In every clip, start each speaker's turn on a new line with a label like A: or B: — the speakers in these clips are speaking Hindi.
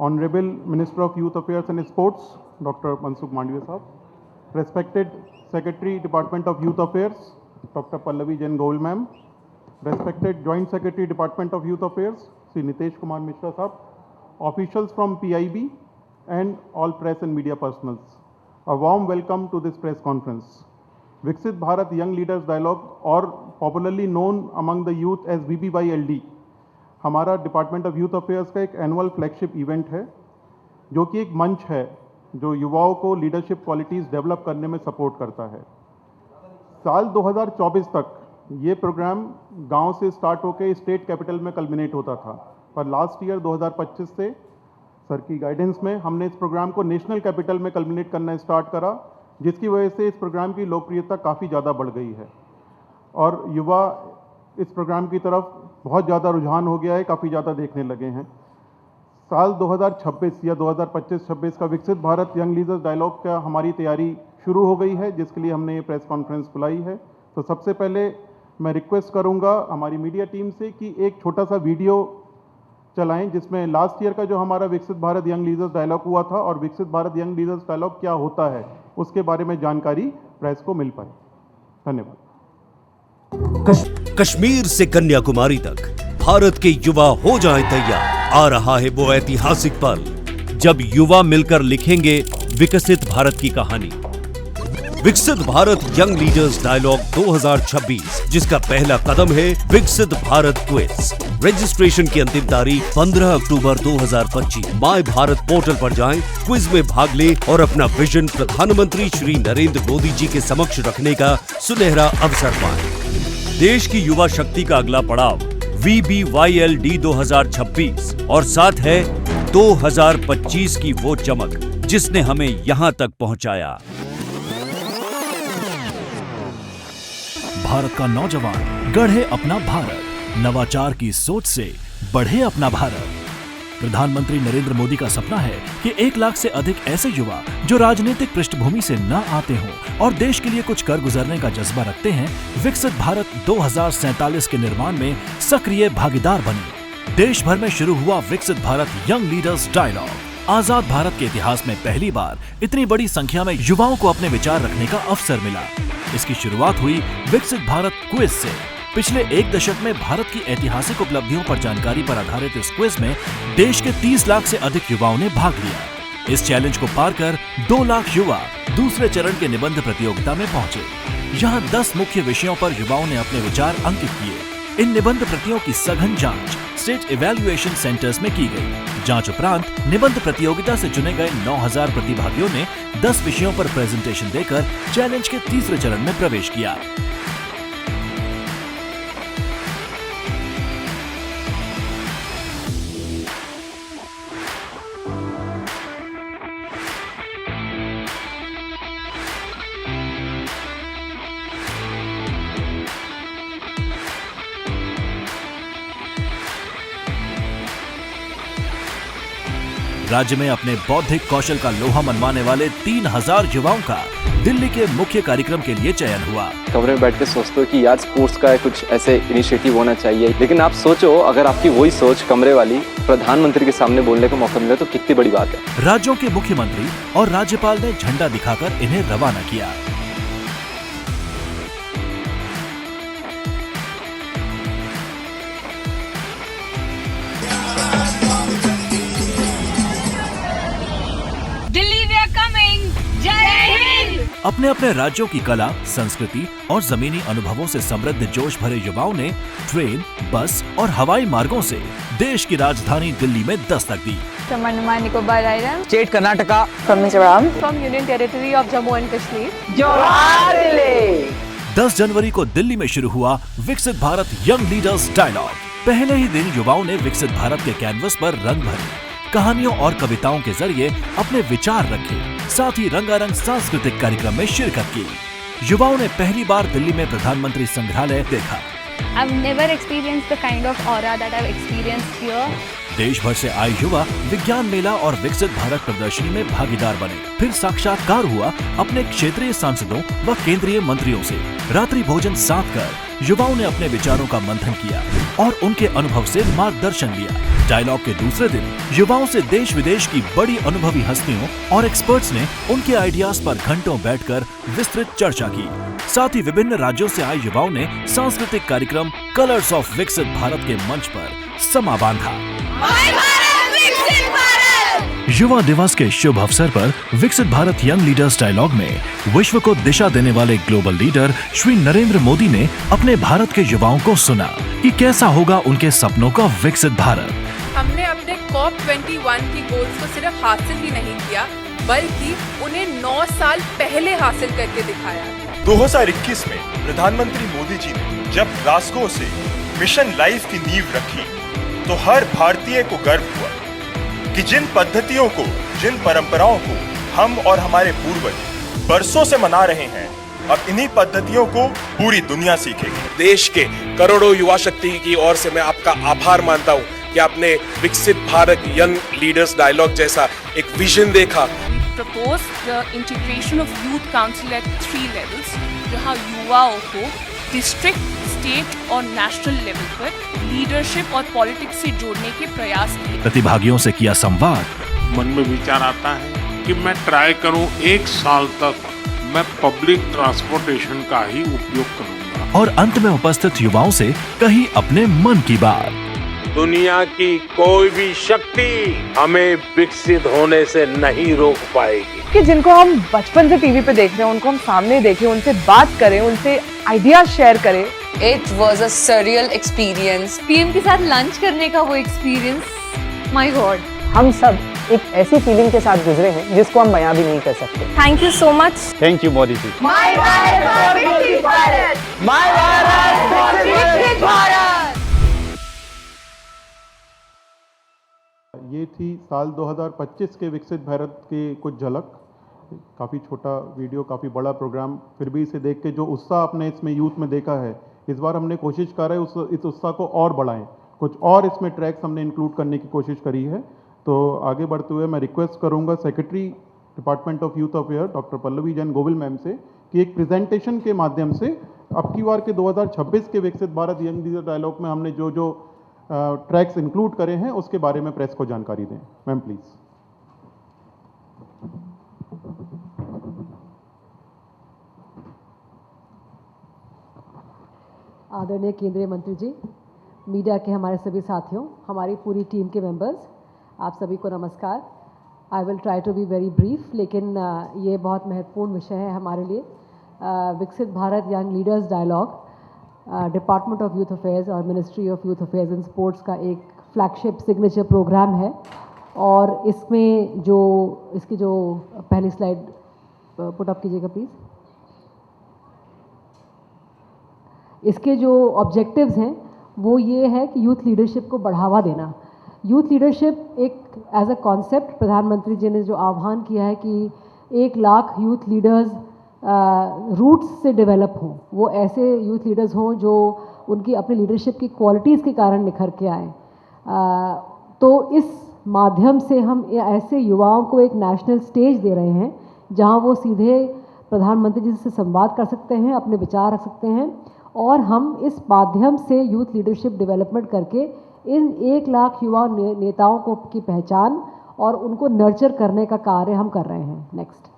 A: Honorable Minister of Youth Affairs and Sports, Dr. Mansukh Mandviya Sahab, respected Secretary, Department of Youth Affairs, Dr. Pallavi Jain Goel Ma'am, respected Joint Secretary, Department of Youth Affairs, Sri Nitesh Kumar Mishra Sahab, officials from PIB, and all press and media personals. A warm welcome to this press conference. Viksit Bharat Young Leaders Dialogue, or popularly known among the youth as VBYLD, हमारा डिपार्टमेंट ऑफ यूथ अफेयर्स का एक एनुअल फ्लैगशिप इवेंट है, जो कि एक मंच है जो युवाओं को लीडरशिप क्वालिटीज़ डेवलप करने में सपोर्ट करता है। साल 2024 तक ये प्रोग्राम गांव से स्टार्ट होकर स्टेट कैपिटल में कल्मिनेट होता था, पर लास्ट ईयर 2025 से सर की गाइडेंस में हमने इस प्रोग्राम को नेशनल कैपिटल में कल्मिनेट करना स्टार्ट करा, जिसकी वजह से इस प्रोग्राम की लोकप्रियता काफ़ी ज़्यादा बढ़ गई है और युवा इस प्रोग्राम की तरफ बहुत ज़्यादा रुझान हो गया है, काफ़ी ज़्यादा देखने लगे हैं। साल 2026 या 2025-26 का विकसित भारत यंग लीडर्स डायलॉग का हमारी तैयारी शुरू हो गई है, जिसके लिए हमने ये प्रेस कॉन्फ्रेंस बुलाई है। तो सबसे पहले मैं रिक्वेस्ट करूंगा हमारी मीडिया टीम से कि एक छोटा सा वीडियो चलाएं, जिसमें लास्ट ईयर का जो हमारा विकसित भारत यंग लीडर्स डायलॉग हुआ था और विकसित भारत यंग लीडर्स डायलॉग क्या होता है उसके बारे में जानकारी प्रेस को मिल पाए। धन्यवाद।
B: कश्मीर से कन्याकुमारी तक भारत के युवा हो जाएं तैयार। आ रहा है वो ऐतिहासिक पल जब युवा मिलकर लिखेंगे विकसित भारत की कहानी। विकसित भारत यंग लीडर्स डायलॉग 2026, जिसका पहला कदम है विकसित भारत क्विज। रजिस्ट्रेशन की अंतिम तारीख 15 अक्टूबर 2025। माय भारत पोर्टल पर जाएं, क्विज में भाग लें और अपना विजन प्रधानमंत्री श्री नरेंद्र मोदी जी के समक्ष रखने का सुनहरा अवसर पाएं। देश की युवा शक्ति का अगला पड़ाव VBYLD 2026 और साथ है 2025 की वो चमक जिसने हमें यहां तक पहुंचाया।
C: भारत का नौजवान गढ़े अपना भारत, नवाचार की सोच से बढ़े अपना भारत। प्रधानमंत्री नरेंद्र मोदी का सपना है कि 1 लाख से अधिक ऐसे युवा जो राजनीतिक पृष्ठभूमि से न आते हों और देश के लिए कुछ कर गुजरने का जज्बा रखते हैं, विकसित भारत 2047 के निर्माण में सक्रिय भागीदार बने। देश भर में शुरू हुआ विकसित भारत यंग लीडर्स डायलॉग। आजाद भारत के इतिहास में पहली बार इतनी बड़ी संख्या में युवाओं को अपने विचार रखने का अवसर मिला। इसकी शुरुआत हुई विकसित भारत क्विज से। पिछले 1 दशक में भारत की ऐतिहासिक उपलब्धियों पर जानकारी पर आधारित इस क्विज में देश के 30 लाख से अधिक युवाओं ने भाग लिया। इस चैलेंज को पार कर 2 लाख युवा दूसरे चरण के निबंध प्रतियोगिता में पहुंचे। यहाँ 10 मुख्य विषयों पर युवाओं ने अपने विचार अंकित किए। इन निबंध प्रतियों की सघन जांच स्टेट इवैल्यूएशन सेंटर्स में की गई। जांच उपरांत निबंध प्रतियोगिता से चुने गए 9000 प्रतिभागियों ने 10 विषयों पर प्रेजेंटेशन देकर चैलेंज के तीसरे चरण में प्रवेश किया। राज्य में अपने बौद्धिक कौशल का लोहा मनवाने वाले 3000 युवाओं का दिल्ली के मुख्य कार्यक्रम के लिए चयन हुआ।
D: कमरे में बैठ के सोचते हो कि यार स्पोर्ट्स का कुछ ऐसे इनिशिएटिव होना चाहिए, लेकिन आप सोचो अगर आपकी वही सोच कमरे वाली प्रधानमंत्री के सामने बोलने का मौका मिले तो कितनी बड़ी बात है।
C: राज्यों के मुख्यमंत्री और राज्यपाल ने झंडा दिखाकर इन्हें रवाना किया। अपने अपने राज्यों की कला, संस्कृति और जमीनी अनुभवों से समृद्ध जोश भरे युवाओं ने ट्रेन, बस और हवाई मार्गों से देश की राजधानी दिल्ली में दस्तक दी।
E: From Andaman Nicobar Islands,
F: State Karnataka,
E: from Mizoram, from Union Territory of Jammu and Kashmir,
F: जोहार।
C: 10 जनवरी को दिल्ली में शुरू हुआ विकसित भारत यंग लीडर्स डायलॉग। पहले ही दिन युवाओं ने विकसित भारत के कैनवस पर रंग भरे, कहानियों और कविताओं के जरिए अपने विचार रखे, साथ ही रंगारंग सांस्कृतिक कार्यक्रम में शिरकत की। युवाओं ने पहली बार दिल्ली में प्रधानमंत्री संग्रहालय देखा।
G: I've never experienced the kind of aura that I've experienced here.
C: देश भर से आए युवा विज्ञान मेला और विकसित भारत प्रदर्शनी में भागीदार बने। फिर साक्षात्कार हुआ अपने क्षेत्रीय सांसदों व केंद्रीय मंत्रियों से। रात्रि भोजन साथ कर युवाओं ने अपने विचारों का मंथन किया और उनके अनुभव से मार्गदर्शन लिया। डायलॉग के दूसरे दिन युवाओं से देश विदेश की बड़ी अनुभवी हस्तियों और एक्सपर्ट्स ने उनके आइडियाज पर घंटों बैठकर विस्तृत चर्चा की। साथ ही विभिन्न राज्यों से आए युवाओं ने सांस्कृतिक कार्यक्रम कलर्स ऑफ विकसित भारत के मंच पर समा बांधा। युवा दिवस के शुभ अवसर पर विकसित भारत यंग लीडर्स डायलॉग में विश्व को दिशा देने वाले ग्लोबल लीडर श्री नरेंद्र मोदी ने अपने भारत के युवाओं को सुना कि कैसा होगा उनके सपनों का विकसित भारत।
G: हमने अपने COP21 के गोल्स को सिर्फ हासिल ही नहीं किया, बल्कि उन्हें 9 साल पहले हासिल करके दिखाया।
H: 2021 में प्रधानमंत्री मोदी जी ने जब ग्लासगो से मिशन लाइफ की नींव रखी तो हर भारतीय को गर्व हुआ कि जिन पद्धतियों को, जिन परंपराओं को हम और हमारे पूर्वज बरसों से मना रहे हैं, अब इन्हीं पद्धतियों को पूरी दुनिया सीखेगी।
I: देश के करोड़ों युवा शक्ति की ओर से मैं आपका आभार मानता हूं कि आपने विकसित भारत यंग लीडर्स डायलॉग जैसा एक विजन देखा।
G: Propose the integration of youth council at 3 levels, जहां युवाओं को डिस्ट्रिक्ट, स्टेट और नेशनल लेवल पर लीडरशिप और पॉलिटिक्स से जोड़ने के प्रयास किए।
C: प्रतिभागियों से किया संवाद।
J: मन में विचार आता है कि मैं ट्राई करूं 1 साल तक मैं पब्लिक ट्रांसपोर्टेशन का ही उपयोग करूंगा।
C: और अंत में उपस्थित युवाओं से कही अपने मन की बात।
J: दुनिया की कोई भी शक्ति हमें विकसित होने से नहीं रोक पाएगी।
F: कि जिनको हम बचपन से टीवी पे देख रहे हैं, उनको हम सामने देखें, उनसे बात करें, उनसे आइडियाज शेयर करें।
E: It was a surreal experience. PM के साथ लंच करने का वो एक्सपीरियंस, माय गॉड।
F: हम सब एक ऐसी फीलिंग के साथ गुजरे हैं जिसको हम बयां भी नहीं कर सकते।
E: Thank you so much.
H: Thank you Modi ji.
F: My Bharat विकसित भारत, माय भारत विकसित भारत।
A: ये थी साल 2025 के विकसित भारत के कुछ झलक। काफ़ी छोटा वीडियो, काफ़ी बड़ा प्रोग्राम, फिर भी इसे देख के जो उत्साह आपने इसमें यूथ में देखा है, इस बार हमने कोशिश कर रहे हैं इस उत्साह को और बढ़ाएं। कुछ और इसमें ट्रैक्स हमने इंक्लूड करने की कोशिश करी है। तो आगे बढ़ते हुए मैं रिक्वेस्ट करूंगा secretary department of youth affair doctor Pallavi Jain Govil ma'am से कि एक प्रेजेंटेशन के माध्यम से अब की बार के 2026 के विकसित भारत यंग लीडर डायलॉग में हमने जो ट्रैक्स इंक्लूड करे हैं उसके बारे में प्रेस को जानकारी दें। Ma'am please.
K: आदरणीय केंद्रीय मंत्री जी, मीडिया के हमारे सभी साथियों, हमारी पूरी टीम के मेंबर्स, आप सभी को नमस्कार। I will try to be very brief, लेकिन ये बहुत महत्वपूर्ण विषय है हमारे लिए। विकसित Bharat young leaders dialogue department of youth affairs और ministry of youth affairs and sports का एक फ्लैगशिप सिग्नेचर प्रोग्राम है। और इसमें इसकी जो पहली स्लाइड पुट अप कीजिएगा प्लीज़। इसके जो ऑब्जेक्टिव्स हैं वो ये है कि यूथ लीडरशिप को बढ़ावा देना। यूथ लीडरशिप एक एज अ कॉन्सेप्ट प्रधानमंत्री जी ने जो आह्वान किया है कि 1 लाख यूथ लीडर्स रूट्स से डेवलप हों, वो ऐसे यूथ लीडर्स हों जो उनकी अपनी लीडरशिप की क्वालिटीज़ के कारण निखर के आए। तो इस माध्यम से हम ऐसे युवाओं को एक नेशनल स्टेज दे रहे हैं जहां वो सीधे प्रधानमंत्री जी से संवाद कर सकते हैं, अपने विचार रख सकते हैं, और हम इस माध्यम से यूथ लीडरशिप डेवलपमेंट करके इन 1 लाख युवा नेताओं को की पहचान और उनको नर्चर करने का कार्य हम कर रहे हैं। नेक्स्ट।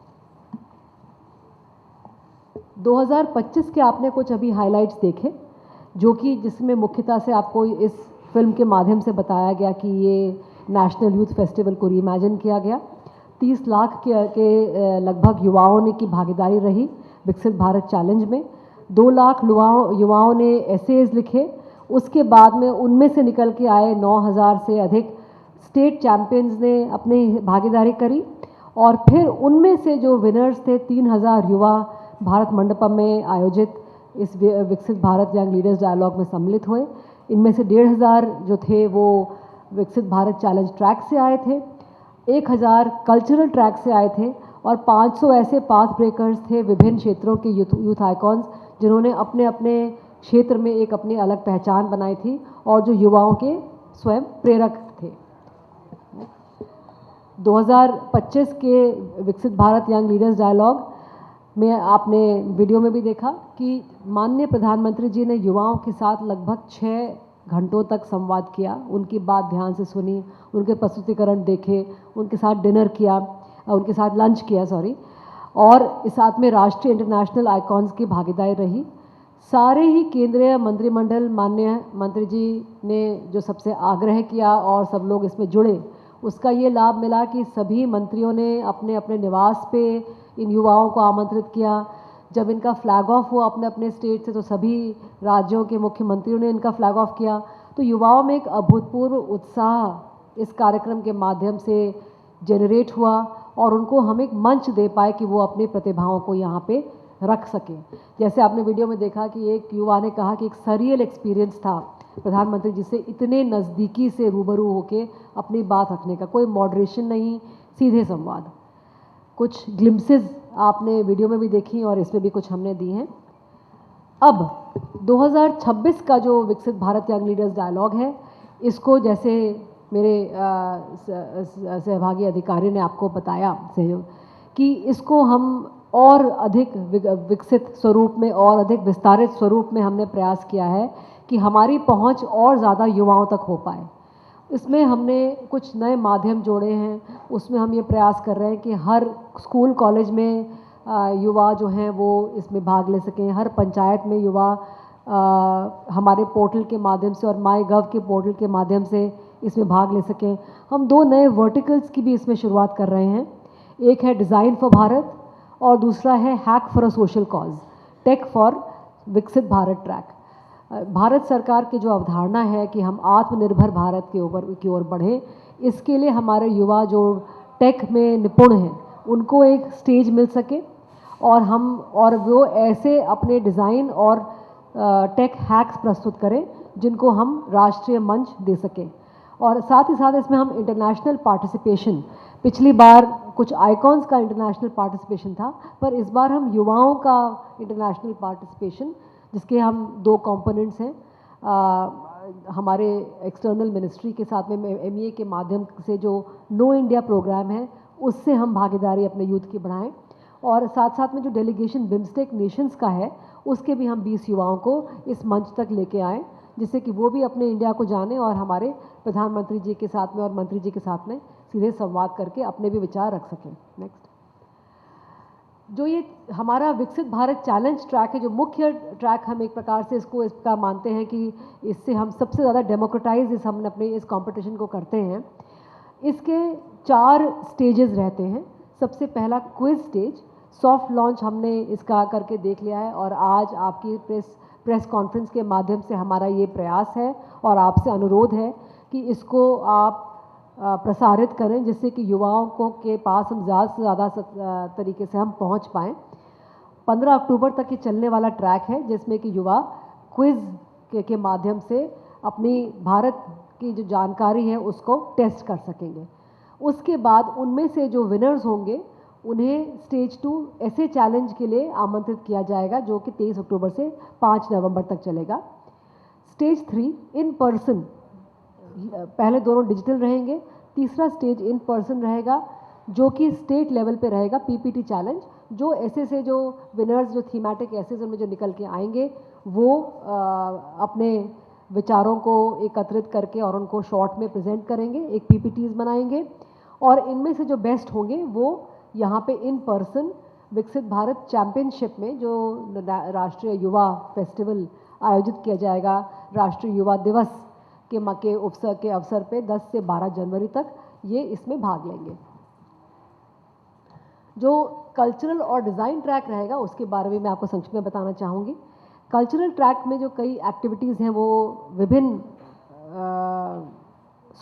K: 2025 के आपने कुछ अभी हाइलाइट्स देखे, जो कि जिसमें मुख्यतः से आपको इस फिल्म के माध्यम से बताया गया कि ये नेशनल यूथ फेस्टिवल को रीइमेजिन किया गया। 30 लाख के लगभग युवाओं ने की भागीदारी रही विकसित भारत चैलेंज में। 2 लाख युवाओं ने एसेज लिखे। उसके बाद में उनमें से निकल के आए 9000 से अधिक स्टेट चैंपियंस ने अपनी भागीदारी करी, और फिर उनमें से जो विनर्स थे 3000 युवा भारत मंडपम में आयोजित इस विकसित भारत यंग लीडर्स डायलॉग में सम्मिलित हुए। इनमें से 1500 जो थे वो विकसित भारत चैलेंज ट्रैक से आए थे, 1000 कल्चरल ट्रैक से आए थे, और 500 ऐसे पाथ ब्रेकर्स थे विभिन्न क्षेत्रों के यूथ आइकॉन्स जिन्होंने अपने अपने क्षेत्र में एक अपनी अलग पहचान बनाई थी और जो युवाओं के स्वयं प्रेरक थे। 2025 के विकसित भारत यंग लीडर्स डायलॉग में आपने वीडियो में भी देखा कि माननीय प्रधानमंत्री जी ने युवाओं के साथ लगभग 6 घंटों तक संवाद किया, उनकी बात ध्यान से सुनी, उनके प्रस्तुतिकरण देखे, उनके साथ डिनर किया, उनके साथ लंच किया और इस साथ में राष्ट्रीय इंटरनेशनल आइकॉन्स की भागीदारी रही। सारे ही केंद्रीय मंत्रिमंडल माननीय मंत्री जी ने जो सबसे आग्रह किया और सब लोग इसमें जुड़े, उसका ये लाभ मिला कि सभी मंत्रियों ने अपने अपने निवास पे इन युवाओं को आमंत्रित किया। जब इनका फ्लैग ऑफ हुआ अपने अपने स्टेट से तो सभी राज्यों के मुख्यमंत्रियों ने इनका फ्लैग ऑफ किया। तो युवाओं में एक अभूतपूर्व उत्साह इस कार्यक्रम के माध्यम से जनरेट हुआ और उनको हम एक मंच दे पाए कि वो अपनी प्रतिभाओं को यहाँ पे रख सकें। जैसे आपने वीडियो में देखा कि एक युवा ने कहा कि एक सरियल एक्सपीरियंस था प्रधानमंत्री जी से इतने नज़दीकी से रूबरू होके अपनी बात रखने का, कोई मॉडरेशन नहीं, सीधे संवाद। कुछ ग्लिम्सेस आपने वीडियो में भी देखी और इसमें भी कुछ हमने दी हैं। अब 2026 का जो विकसित भारत यंग लीडर्स डायलॉग है, इसको जैसे मेरे सहभागी अधिकारी ने आपको बताया सहयोग कि इसको हम और अधिक विकसित स्वरूप में और अधिक विस्तारित स्वरूप में हमने प्रयास किया है कि हमारी पहुंच और ज़्यादा युवाओं तक हो पाए। इसमें हमने कुछ नए माध्यम जोड़े हैं। उसमें हम ये प्रयास कर रहे हैं कि हर स्कूल कॉलेज में युवा जो हैं वो इसमें भाग ले सकें। हर पंचायत में युवा हमारे पोर्टल के माध्यम से और MyGov के पोर्टल के माध्यम से इसमें भाग ले सकें। हम 2 नए वर्टिकल्स की भी इसमें शुरुआत कर रहे हैं। एक है डिज़ाइन फॉर भारत और दूसरा है hack for a social cause, tech for विकसित भारत ट्रैक। भारत सरकार की जो अवधारणा है कि हम आत्मनिर्भर भारत की ओर बढ़ें, इसके लिए हमारे युवा जो टेक में निपुण हैं उनको एक स्टेज मिल सके और वो ऐसे अपने डिज़ाइन और टेक हैक्स प्रस्तुत करें जिनको हम राष्ट्रीय मंच दे सकें। और साथ ही साथ इसमें हम इंटरनेशनल पार्टिसिपेशन, पिछली बार कुछ आइकॉन्स का इंटरनेशनल पार्टिसिपेशन था, पर इस बार हम युवाओं का इंटरनेशनल पार्टिसिपेशन, जिसके हम 2 कंपोनेंट्स हैं, हमारे एक्सटर्नल मिनिस्ट्री के साथ में MEA के माध्यम से जो नो इंडिया प्रोग्राम है उससे हम भागीदारी अपने यूथ की बढ़ाएं और साथ साथ में जो डेलीगेशन बिम्स्टेक नेशंस का है उसके भी हम 20 युवाओं को इस मंच तक लेके आएँ, जिससे कि वो भी अपने इंडिया को जाने और हमारे प्रधानमंत्री जी के साथ में और मंत्री जी के साथ में सीधे संवाद करके अपने भी विचार रख सकें। नेक्स्ट, जो ये हमारा विकसित भारत चैलेंज ट्रैक है, जो मुख्य ट्रैक हम एक प्रकार से इसको इसका मानते हैं कि इससे हम सबसे ज़्यादा डेमोक्रेटाइज हम अपने इस कंपटीशन को करते हैं। इसके 4 स्टेजेस रहते हैं। सबसे पहला क्विज स्टेज, सॉफ्ट लॉन्च हमने इसका करके देख लिया है और आज आपकी प्रेस कॉन्फ्रेंस के माध्यम से हमारा ये प्रयास है और आपसे अनुरोध है कि इसको आप प्रसारित करें, जिससे कि युवाओं को के पास हम ज़्यादा से ज़्यादा तरीके से हम पहुंच पाएँ। 15 अक्टूबर तक ये चलने वाला ट्रैक है, जिसमें कि युवा क्विज़ के माध्यम से अपनी भारत की जो जानकारी है उसको टेस्ट कर सकेंगे। उसके बाद उनमें से जो विनर्स होंगे उन्हें स्टेज 2 ऐसे चैलेंज के लिए आमंत्रित किया जाएगा, जो कि 23 अक्टूबर से 5 नवंबर तक चलेगा। स्टेज 3 इन पर्सन, पहले दोनों डिजिटल रहेंगे, तीसरा स्टेज इन पर्सन रहेगा जो कि स्टेट लेवल पे रहेगा, PPT चैलेंज, जो ऐसे से जो विनर्स जो थीमेटिक ऐसे उनमें जो निकल के आएंगे वो अपने विचारों को एकत्रित करके और उनको शॉर्ट में प्रेजेंट करेंगे, एक PPTs बनाएंगे और इनमें से जो बेस्ट होंगे वो यहाँ पे इन पर्सन विकसित भारत चैम्पियनशिप में जो राष्ट्रीय युवा फेस्टिवल आयोजित किया जाएगा राष्ट्रीय युवा दिवस के अवसर पे 10 से 12 जनवरी तक ये इसमें भाग लेंगे। जो कल्चरल और डिज़ाइन ट्रैक रहेगा उसके बारे में मैं आपको संक्षिप्त में बताना चाहूँगी। कल्चरल ट्रैक में जो कई एक्टिविटीज़ हैं वो विभिन्न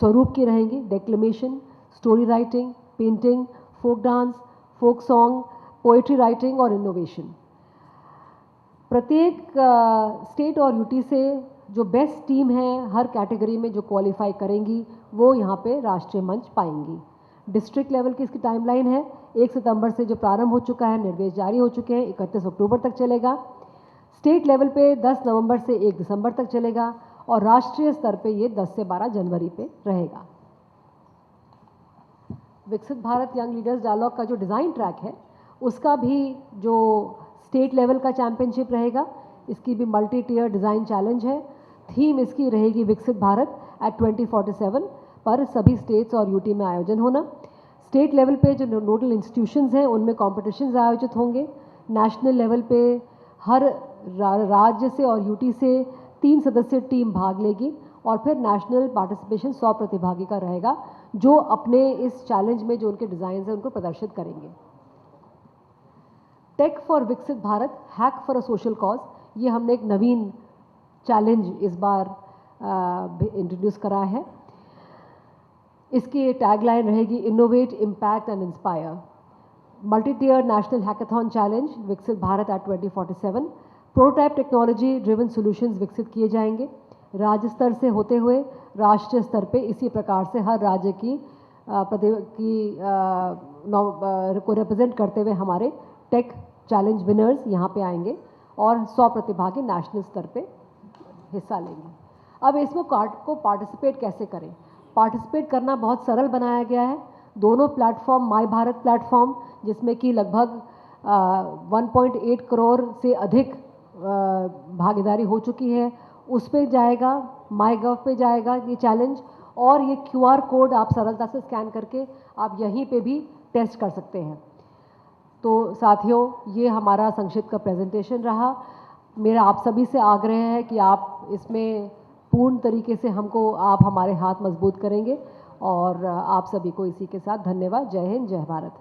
K: स्वरूप की रहेंगी। Declamation, story writing, painting, folk dance, folk song, poetry writing और इनोवेशन। प्रत्येक स्टेट और यूटी से जो बेस्ट टीम है हर कैटेगरी में जो क्वालिफाई करेंगी वो यहाँ पे राष्ट्रीय मंच पाएंगी। डिस्ट्रिक्ट लेवल की इसकी टाइमलाइन है, 1 सितंबर से जो प्रारंभ हो चुका है, निर्देश जारी हो चुके हैं, 31 अक्टूबर तक चलेगा। स्टेट लेवल पे 10 नवंबर से 1 दिसंबर तक चलेगा और राष्ट्रीय स्तर पे ये 10 से 12 जनवरी पे रहेगा। विकसित भारत यंग लीडर्स डायलॉग का जो डिज़ाइन ट्रैक है उसका भी जो स्टेट लेवल का चैम्पियनशिप रहेगा, इसकी भी मल्टी टीयर डिज़ाइन चैलेंज है। थीम इसकी रहेगी विकसित भारत एट 2047 पर सभी स्टेट्स और यूटी में आयोजन होना। स्टेट लेवल पे जो नोडल इंस्टीट्यूशंस हैं उनमें कॉम्पिटिशन्स आयोजित होंगे। नेशनल लेवल पे हर राज्य से और यूटी से 3 सदस्यीय टीम भाग लेगी और फिर नेशनल पार्टिसिपेशन 100 प्रतिभागी का रहेगा जो अपने इस चैलेंज में जो उनके डिज़ाइन हैं उनको प्रदर्शित करेंगे। टेक फॉर विकसित Bharat, hack for a social cause, ये हमने एक नवीन चैलेंज इस बार इंट्रोड्यूस करा है। इसकी टैगलाइन रहेगी innovate, impact and inspire. Multi tier national hackathon challenge विकसित Bharat at 2047। Prototype technology driven solutions विकसित किए जाएंगे। राज्य स्तर से होते हुए राष्ट्रीय स्तर पे इसी प्रकार से हर राज्य की को रिप्रेजेंट करते हुए हमारे टेक चैलेंज विनर्स यहाँ पे आएंगे और 100 प्रतिभागी नेशनल स्तर पे हिस्सा लेंगे। अब इसमें को पार्टिसिपेट कैसे करें? पार्टिसिपेट करना बहुत सरल बनाया गया है। दोनों प्लेटफॉर्म, माई भारत प्लेटफॉर्म जिसमें कि लगभग 1.8 करोड़ से अधिक भागीदारी हो चुकी है, उस पे जाएगा, माई गव पे जाएगा ये चैलेंज, और ये QR कोड आप सरलता से स्कैन करके आप यहीं पे भी टेस्ट कर सकते हैं। तो साथियों, ये हमारा संक्षिप्त का प्रेजेंटेशन रहा। मेरा आप सभी से आग्रह है कि आप इसमें पूर्ण तरीके से आप हमारे हाथ मजबूत करेंगे और आप सभी को इसी के साथ धन्यवाद। जय हिंद, जय भारत।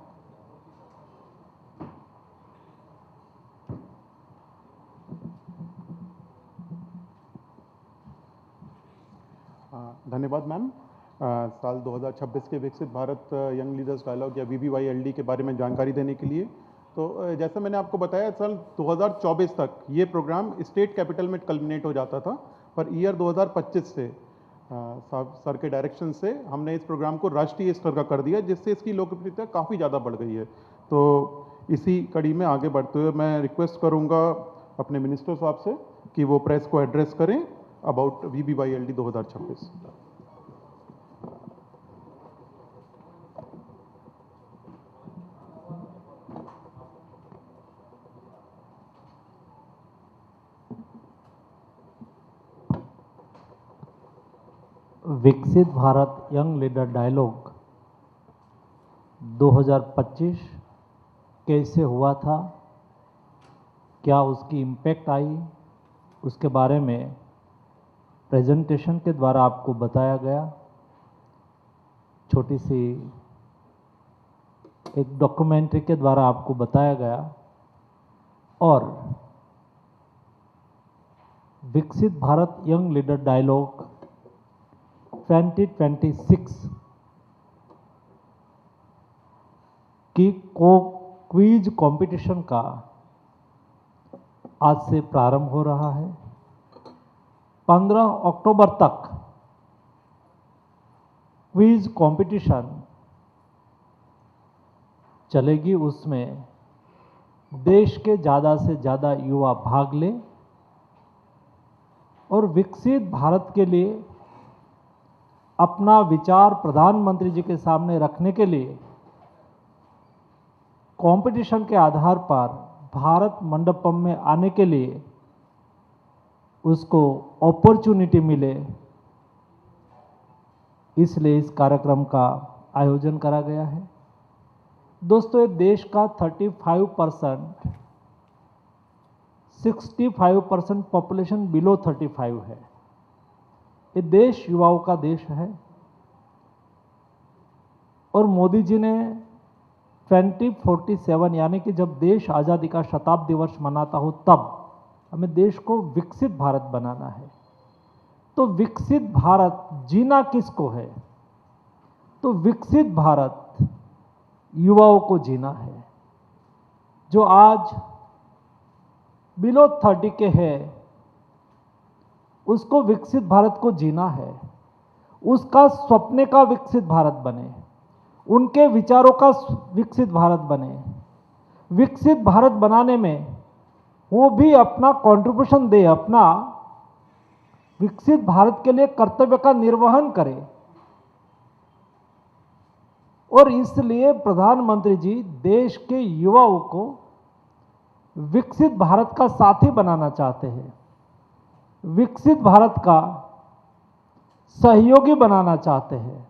A: धन्यवाद मैम। साल 2026 के विकसित भारत यंग लीडर्स डायलॉग या VBYLD के बारे में जानकारी देने के लिए, तो जैसा मैंने आपको बताया, साल 2024 तक ये प्रोग्राम स्टेट कैपिटल में कल्मिनेट हो जाता था, पर ईयर 2025 से सर के डायरेक्शन से हमने इस प्रोग्राम को राष्ट्रीय स्तर का कर दिया, जिससे इसकी लोकप्रियता काफ़ी ज़्यादा बढ़ गई है। तो इसी कड़ी में आगे बढ़ते हुए मैं रिक्वेस्ट करूँगा अपने मिनिस्टर साहब से कि वो प्रेस को एड्रेस करें अबाउट VBYLD 2026।
L: विकसित भारत यंग लीडर डायलॉग 2025 कैसे हुआ था, क्या उसकी इम्पैक्ट आई, उसके बारे में प्रेजेंटेशन के द्वारा आपको बताया गया। छोटी सी एक डॉक्यूमेंट्री के द्वारा आपको बताया गया और विकसित भारत यंग लीडर डायलॉग 2026 की क्विज कंपटीशन का आज से प्रारंभ हो रहा है। 15 अक्टूबर तक क्विज कंपटीशन चलेगी। उसमें देश के ज़्यादा से ज़्यादा युवा भाग लें और विकसित भारत के लिए अपना विचार प्रधानमंत्री जी के सामने रखने के लिए कंपटीशन के आधार पर भारत मंडपम में आने के लिए उसको अपॉर्चुनिटी मिले, इसलिए इस कार्यक्रम का आयोजन करा गया है। दोस्तों, ये देश का 65% पॉपुलेशन बिलो 35 है। ये देश युवाओं का देश है और मोदी जी ने 2047 यानी कि जब देश आज़ादी का शताब्दी वर्ष मनाता हो तब हमें देश को विकसित भारत बनाना है। तो विकसित भारत जीना किसको है? तो विकसित भारत युवाओं को जीना है, जो आज बिलो 30 के है, उसको विकसित भारत को जीना है। उसका सपने का विकसित भारत बने, उनके विचारों का विकसित भारत बने। विकसित भारत बनाने में वो भी अपना कंट्रीब्यूशन दे, अपना विकसित भारत के लिए कर्तव्य का निर्वहन करे। और इसलिए प्रधानमंत्री जी देश के युवाओं को विकसित भारत का साथी बनाना चाहते हैं, विकसित भारत का सहयोगी बनाना चाहते हैं,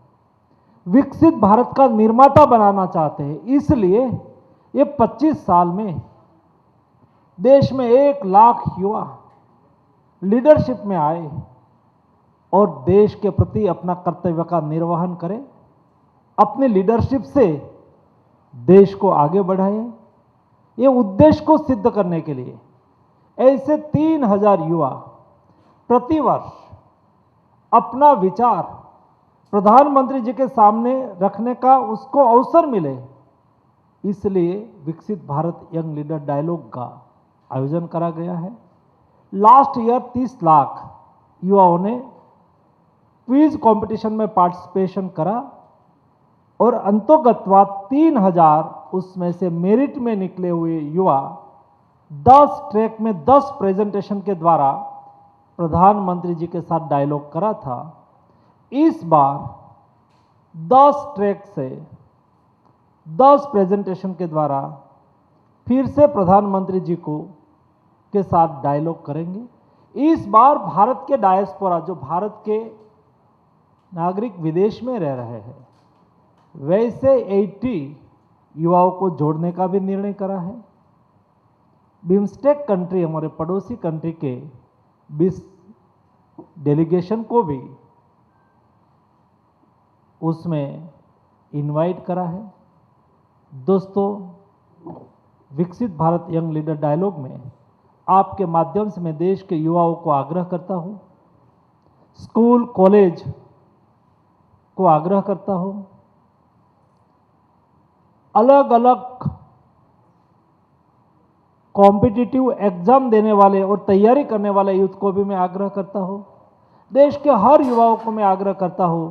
L: विकसित भारत का निर्माता बनाना चाहते हैं। इसलिए ये 25 साल में देश में 1 लाख युवा लीडरशिप में आए और देश के प्रति अपना कर्तव्य का निर्वहन करें, अपनी लीडरशिप से देश को आगे बढ़ाएं। ये उद्देश्य को सिद्ध करने के लिए ऐसे 3000 युवा प्रतिवर्ष अपना विचार प्रधानमंत्री जी के सामने रखने का उसको अवसर मिले, इसलिए विकसित भारत यंग लीडर डायलॉग का आयोजन करा गया है। लास्ट ईयर 30 लाख युवाओं ने क्विज कंपटीशन में पार्टिसिपेशन करा और अंतोगत्वा 3000 उसमें से मेरिट में निकले हुए युवा 10 ट्रैक में 10 प्रेजेंटेशन के द्वारा प्रधानमंत्री जी के साथ डायलॉग करा था। इस बार 10 ट्रैक से 10 प्रेजेंटेशन के द्वारा फिर से प्रधानमंत्री जी को के साथ डायलॉग करेंगे। इस बार भारत के डायस्पोरा, जो भारत के नागरिक विदेश में रह रहे हैं, वैसे 80 युवाओं को जोड़ने का भी निर्णय करा है। बिम्स्टेक कंट्री, हमारे पड़ोसी कंट्री के 20 डेलीगेशन को भी उसमें इनवाइट करा है। दोस्तों, विकसित भारत यंग लीडर डायलॉग में आपके माध्यम से मैं देश के युवाओं को आग्रह करता हूं, स्कूल कॉलेज को आग्रह करता हूं, अलग अलग कॉम्पिटिटिव एग्जाम देने वाले और तैयारी करने वाले यूथ को भी मैं आग्रह करता हूं, देश के हर युवाओं को मैं आग्रह करता हूं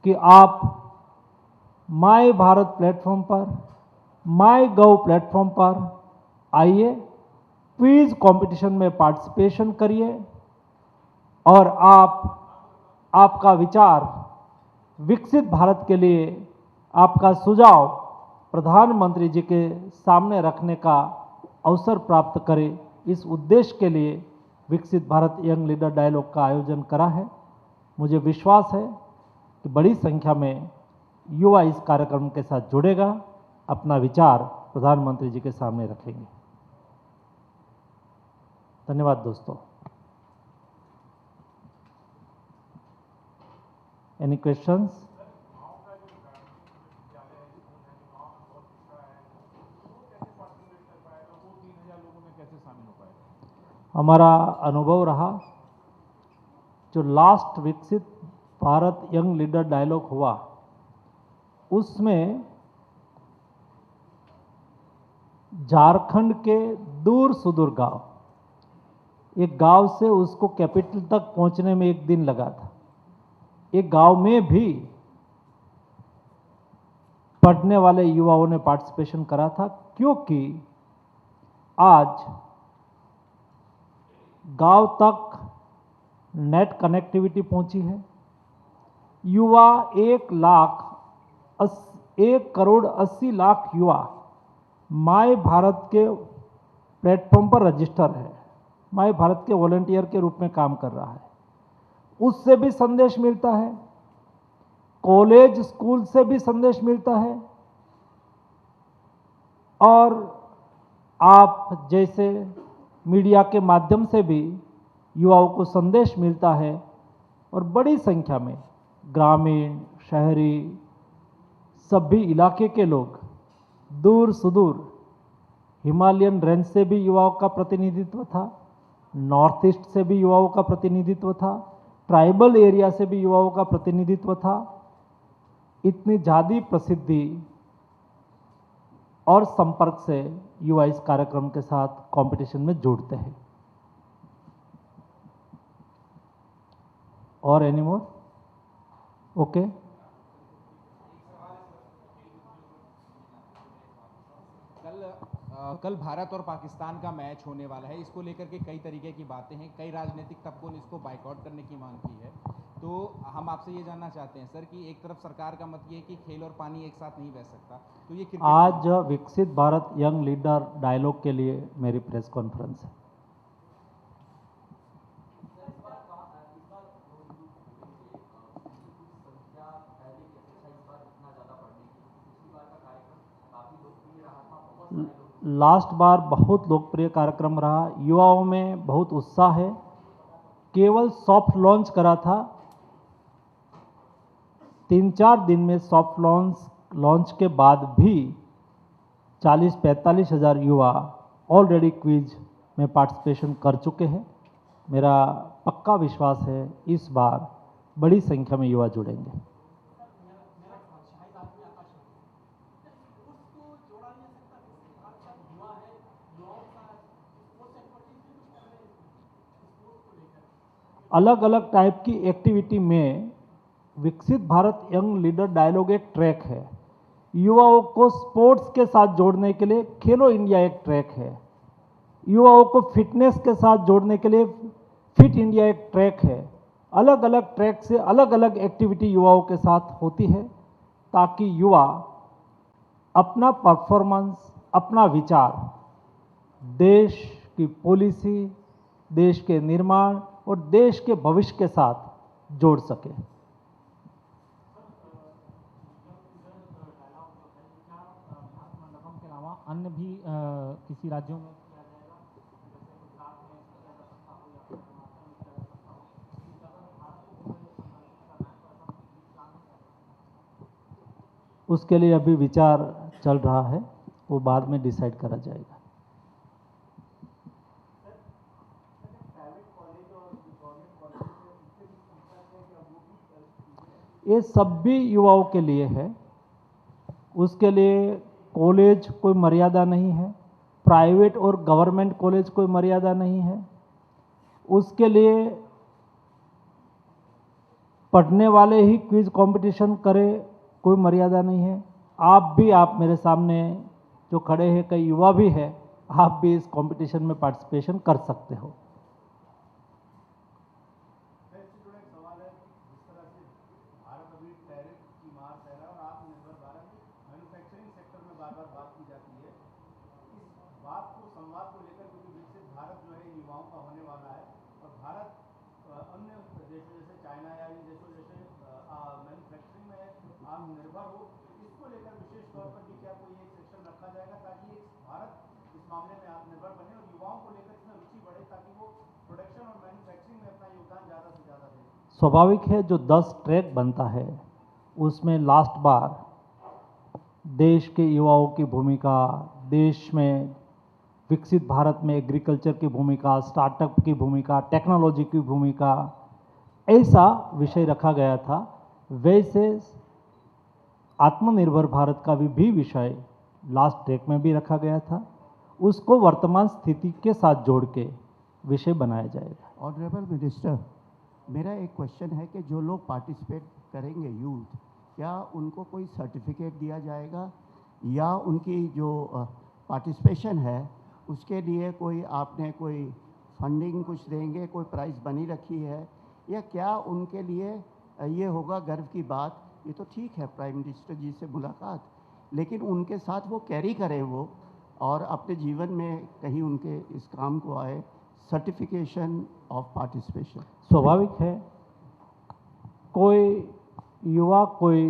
L: कि आप माय भारत प्लेटफॉर्म पर, माय गव प्लेटफॉर्म पर आइए, क्विज कंपटीशन में पार्टिसिपेशन करिए और आपका विचार विकसित भारत के लिए, आपका सुझाव प्रधानमंत्री जी के सामने रखने का अवसर प्राप्त करें। इस उद्देश्य के लिए विकसित भारत यंग लीडर डायलॉग का आयोजन करा है। मुझे विश्वास है कि बड़ी संख्या में युवा इस कार्यक्रम के साथ जुड़ेगा, अपना विचार प्रधानमंत्री जी के सामने रखेंगे। धन्यवाद दोस्तों। Any questions? हमारा अनुभव रहा, जो लास्ट विकसित भारत यंग लीडर डायलॉग हुआ उसमें झारखंड के दूर सुदूर गांव, एक गांव से उसको कैपिटल तक पहुंचने में 1 दिन लगा था। एक गांव में भी पढ़ने वाले युवाओं ने पार्टिसिपेशन करा था, क्योंकि आज गांव तक नेट कनेक्टिविटी पहुंची है। युवा 1,80,00,000 युवा माय भारत के प्लेटफॉर्म पर रजिस्टर है, माय भारत के वॉलंटियर के रूप में काम कर रहा है। उससे भी संदेश मिलता है, कॉलेज स्कूल से भी संदेश मिलता है, और आप जैसे मीडिया के माध्यम से भी युवाओं को संदेश मिलता है। और बड़ी संख्या में ग्रामीण, शहरी, सभी इलाके के लोग, दूर सुदूर हिमालयन रेंज से भी युवाओं का प्रतिनिधित्व था, नॉर्थ ईस्ट से भी युवाओं का प्रतिनिधित्व था, ट्राइबल एरिया से भी युवाओं का प्रतिनिधित्व था। इतनी ज़्यादा प्रसिद्धि और संपर्क से युवा इस कार्यक्रम के साथ कंपटीशन में जुड़ते हैं। और एनी मोर? ओके।
M: कल भारत और पाकिस्तान का मैच होने वाला है, इसको लेकर के कई तरीके की बातें हैं, कई राजनीतिक तबकों ने इसको बाइकआउट करने की मांग की है। तो हम आपसे ये जानना चाहते हैं सर कि एक तरफ सरकार का मत ये है कि खेल और पानी एक साथ नहीं बह सकता, तो ये क्रिकेट
L: आज विकसित भारत यंग लीडर डायलॉग के लिए मेरी प्रेस कॉन्फ्रेंस है। लास्ट बार बहुत लोकप्रिय कार्यक्रम रहा, युवाओं में बहुत उत्साह है। केवल सॉफ्ट लॉन्च करा था, 3-4 दिन में सॉफ्ट लॉन्च के बाद भी 40-45 हज़ार युवा ऑलरेडी क्विज में पार्टिसिपेशन कर चुके हैं। मेरा पक्का विश्वास है इस बार बड़ी संख्या में युवा जुड़ेंगे। अलग अलग टाइप की एक्टिविटी में विकसित भारत यंग लीडर डायलॉग एक ट्रैक है। युवाओं को स्पोर्ट्स के साथ जोड़ने के लिए खेलो इंडिया एक ट्रैक है। युवाओं को फिटनेस के साथ जोड़ने के लिए फिट इंडिया एक ट्रैक है। अलग अलग ट्रैक से अलग अलग एक्टिविटी युवाओं के साथ होती है ताकि युवा अपना परफॉर्मेंस, अपना विचार देश की पॉलिसी, देश के निर्माण और देश के भविष्य के साथ जोड़ सके। के अलावा अन्य भी किसी राज्यों में किया जाएगा, उसके लिए अभी विचार चल रहा है, वो बाद में डिसाइड करा जाएगा। ये सब भी युवाओं के लिए है। उसके लिए कॉलेज कोई मर्यादा नहीं है, प्राइवेट और गवर्नमेंट कॉलेज कोई मर्यादा नहीं है। उसके लिए पढ़ने वाले ही क्विज कंपटीशन करे, कोई मर्यादा नहीं है। आप मेरे सामने जो खड़े हैं कई युवा भी है, आप भी इस कंपटीशन में पार्टिसिपेशन कर सकते हो। स्वाभाविक है, जो 10 ट्रैक बनता है उसमें लास्ट बार देश के युवाओं की भूमिका, देश में विकसित भारत में एग्रीकल्चर की भूमिका, स्टार्टअप की भूमिका, टेक्नोलॉजी की भूमिका, ऐसा विषय रखा गया था। वैसे आत्मनिर्भर भारत का भी विषय लास्ट ट्रैक में भी रखा गया था। उसको वर्तमान स्थिति के साथ जोड़ के विषय बनाया जाएगा।
N: ऑनरेबल मिनिस्टर, मेरा एक क्वेश्चन है कि जो लोग पार्टिसिपेट करेंगे यूथ, क्या उनको कोई सर्टिफिकेट दिया जाएगा या उनकी जो पार्टिसिपेशन है उसके लिए आपने कोई फंडिंग कुछ देंगे, कोई प्राइस बनी रखी है, या क्या उनके लिए ये होगा गर्व की बात? ये तो ठीक है प्राइम मिनिस्टर जी से मुलाकात, लेकिन उनके साथ वो कैरी करें वो और अपने जीवन में कहीं उनके इस काम को आए सर्टिफिकेशन ऑफ पार्टिसिपेशन।
L: स्वाभाविक है, कोई युवा कोई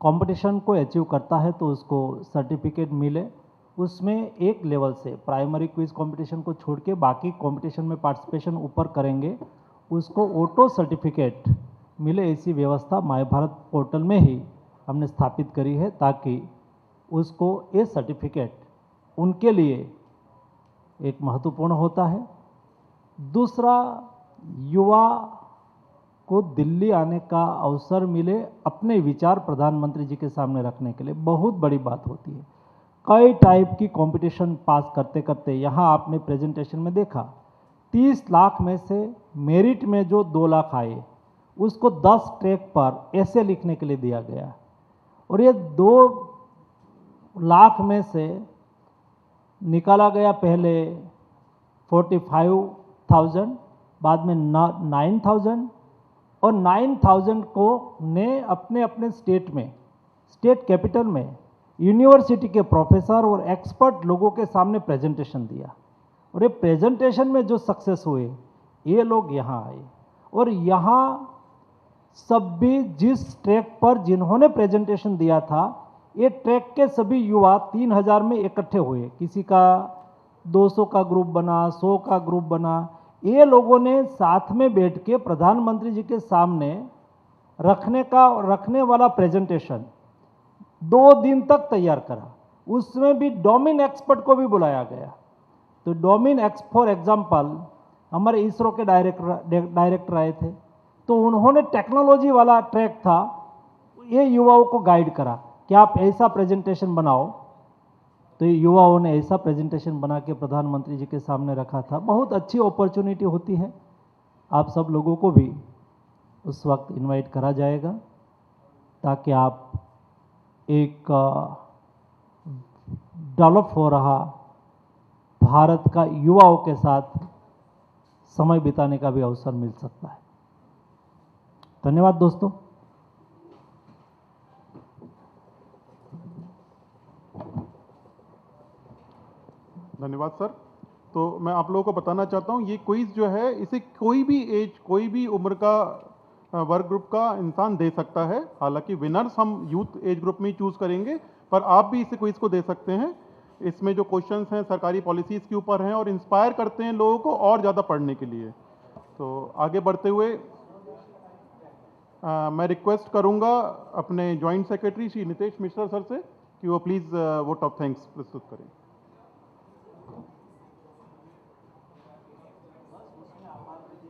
L: कंपटीशन को अचीव करता है तो उसको सर्टिफिकेट मिले। उसमें एक लेवल से प्राइमरी क्विज कंपटीशन को छोड़ के बाकी कंपटीशन में पार्टिसिपेशन ऊपर करेंगे, उसको ऑटो सर्टिफिकेट मिले, ऐसी व्यवस्था माय भारत पोर्टल में ही हमने स्थापित करी है ताकि उसको ये सर्टिफिकेट उनके लिए एक महत्वपूर्ण होता है। दूसरा, युवा को दिल्ली आने का अवसर मिले अपने विचार प्रधानमंत्री जी के सामने रखने के लिए, बहुत बड़ी बात होती है। कई टाइप की कंपटीशन पास करते करते यहाँ आपने प्रेजेंटेशन में देखा 30 लाख में से मेरिट में जो 2 लाख आए उसको 10 ट्रैक पर ऐसे लिखने के लिए दिया गया, और ये 2 लाख में से निकाला गया पहले 45,000 बाद में 9000 और 9000 को ने अपने अपने स्टेट में, स्टेट कैपिटल में यूनिवर्सिटी के प्रोफेसर और एक्सपर्ट लोगों के सामने प्रेजेंटेशन दिया। और ये प्रेजेंटेशन में जो सक्सेस हुए, ये लोग यहाँ आए और यहाँ सब भी जिस ट्रैक पर जिन्होंने प्रेजेंटेशन दिया था, ये ट्रैक के सभी युवा 3000 में इकट्ठे हुए। किसी का 200 का ग्रुप बना, 100 का ग्रुप बना। ये लोगों ने साथ में बैठ के प्रधानमंत्री जी के सामने रखने वाला प्रेजेंटेशन 2 दिन तक तैयार करा। उसमें भी डोमेन एक्सपर्ट को भी बुलाया गया। तो डोमेन फॉर एग्जाम्पल हमारे इसरो के डायरेक्टर आए थे, तो उन्होंने टेक्नोलॉजी वाला ट्रैक था, ये युवाओं को गाइड करा कि आप ऐसा प्रेजेंटेशन बनाओ। तो ये युवाओं ने ऐसा प्रेजेंटेशन बना के प्रधानमंत्री जी के सामने रखा था। बहुत अच्छी अपॉर्चुनिटी होती है। आप सब लोगों को भी उस वक्त इनवाइट करा जाएगा ताकि आप एक डेवलप हो रहा भारत का युवाओं के साथ समय बिताने का भी अवसर मिल सकता है। धन्यवाद दोस्तों।
A: धन्यवाद सर। तो मैं आप लोगों को बताना चाहता हूँ, ये क्विज जो है इसे कोई भी एज, कोई भी उम्र का वर्ग ग्रुप का इंसान दे सकता है। हालांकि विनर्स हम यूथ एज ग्रुप में ही चूज करेंगे, पर आप भी इस क्विज को दे सकते हैं। इसमें जो क्वेश्चंस हैं सरकारी पॉलिसीज़ के ऊपर हैं और इंस्पायर करते हैं लोगों को और ज़्यादा पढ़ने के लिए। तो आगे बढ़ते हुए मैं रिक्वेस्ट करूंगा अपने joint secretary Shri Nitesh Mishra sir से कि वो प्लीज़ वोट ऑफ थैंक्स प्रस्तुत करें।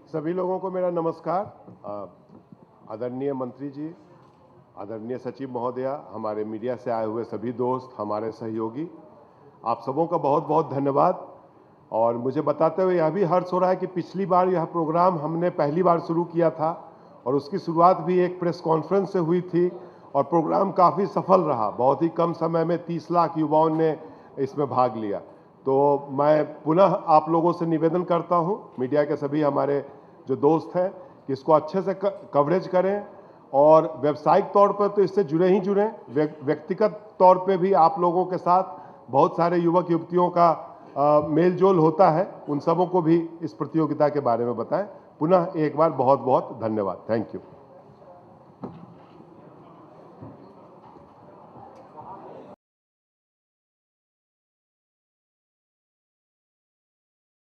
O: सभी लोगों को मेरा नमस्कार। आदरणीय मंत्री जी, आदरणीय सचिव महोदया, हमारे मीडिया से आए हुए सभी दोस्त, हमारे सहयोगी, आप सबों का बहुत बहुत धन्यवाद। और मुझे बताते हुए यह भी हर्ष हो रहा है कि पिछली बार यह प्रोग्राम हमने पहली बार शुरू किया था और उसकी शुरुआत भी एक प्रेस कॉन्फ्रेंस से हुई थी और प्रोग्राम काफ़ी सफल रहा। बहुत ही कम समय में 30 लाख युवाओं ने इसमें भाग लिया। तो मैं पुनः आप लोगों से निवेदन करता हूं, मीडिया के सभी हमारे जो दोस्त हैं, कि इसको अच्छे से कवरेज करें और व्यावसायिक तौर पर तो इससे जुड़े ही जुड़ें, व्यक्तिगत तौर पे भी आप लोगों के साथ बहुत सारे युवक युवतियों का मेल जोल होता है, उन सबों को भी इस प्रतियोगिता के बारे में बताएं। पुनः एक बार बहुत बहुत धन्यवाद। Thank you.